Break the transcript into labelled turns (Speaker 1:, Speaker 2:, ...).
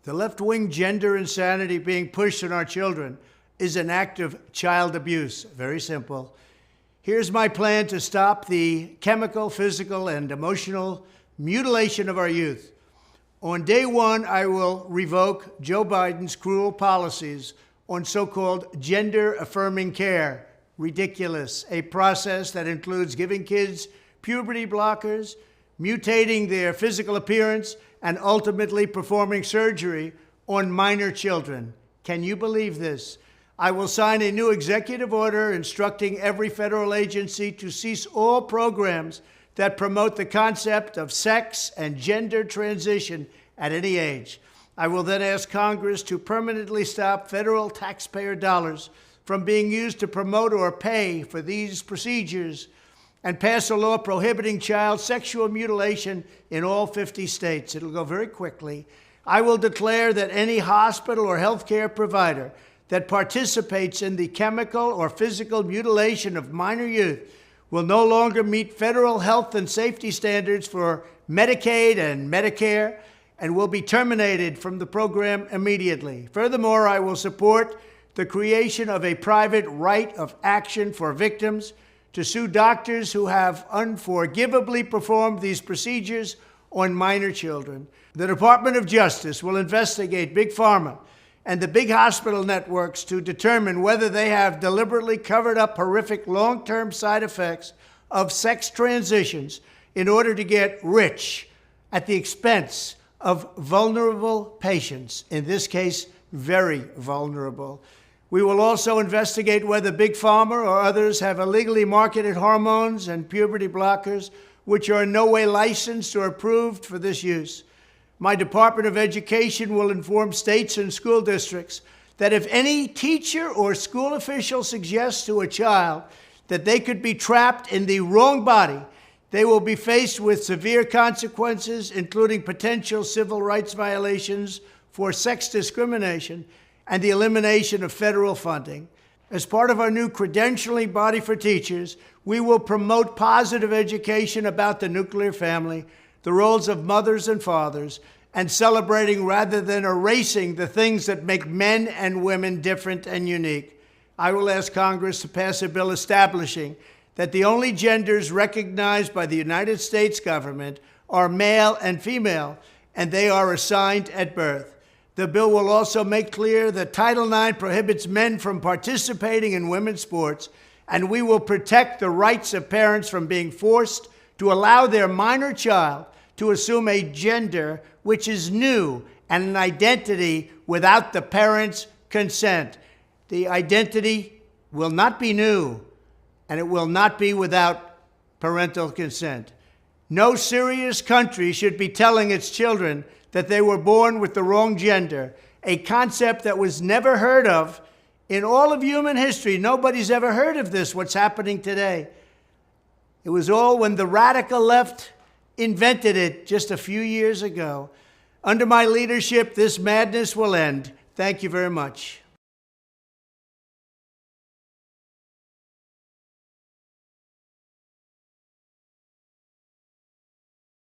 Speaker 1: The left-wing gender insanity being pushed on our children is an act of child abuse. Very simple. Here's my plan to stop the chemical, physical, and emotional mutilation of our youth. On day one, I will revoke Joe Biden's cruel policies on so-called gender-affirming care. Ridiculous. A process that includes giving kids puberty blockers, mutating their physical appearance, and ultimately performing surgery on minor children. Can you believe this? I will sign a new executive order instructing every federal agency to cease all programs that promote the concept of sex and gender transition at any age. I will then ask Congress to permanently stop federal taxpayer dollars from being used to promote or pay for these procedures and pass a law prohibiting child sexual mutilation in all 50 states. It'll go very quickly. I will declare that any hospital or healthcare provider that participates in the chemical or physical mutilation of minor youth will no longer meet federal health and safety standards for Medicaid and Medicare and will be terminated from the program immediately. Furthermore, I will support the creation of a private right of action for victims to sue doctors who have unforgivably performed these procedures on minor children. The Department of Justice will investigate Big Pharma and the big hospital networks to determine whether they have deliberately covered up horrific long-term side effects of sex transitions in order to get rich at the expense of vulnerable patients, in this case, very vulnerable. We will also investigate whether Big Pharma or others have illegally marketed hormones and puberty blockers, which are in no way licensed or approved for this use. My Department of Education will inform states and school districts that if any teacher or school official suggests to a child that they could be trapped in the wrong body, they will be faced with severe consequences, including potential civil rights violations for sex discrimination and the elimination of federal funding. As part of our new credentialing body for teachers, we will promote positive education about the nuclear family, the roles of mothers and fathers, and celebrating rather than erasing the things that make men and women different and unique. I will ask Congress to pass a bill establishing that the only genders recognized by the United States government are male and female, and they are assigned at birth. The bill will also make clear that Title IX prohibits men from participating in women's sports, and we will protect the rights of parents from being forced to allow their minor child to assume a gender which is new and an identity without the parent's consent. The identity will not be new, and it will not be without parental consent. No serious country should be telling its children that they were born with the wrong gender, a concept that was never heard of in all of human history. Nobody's ever heard of this, what's happening today. It was all when the radical left invented it just a few years ago. Under my leadership, this madness will end. Thank you very much.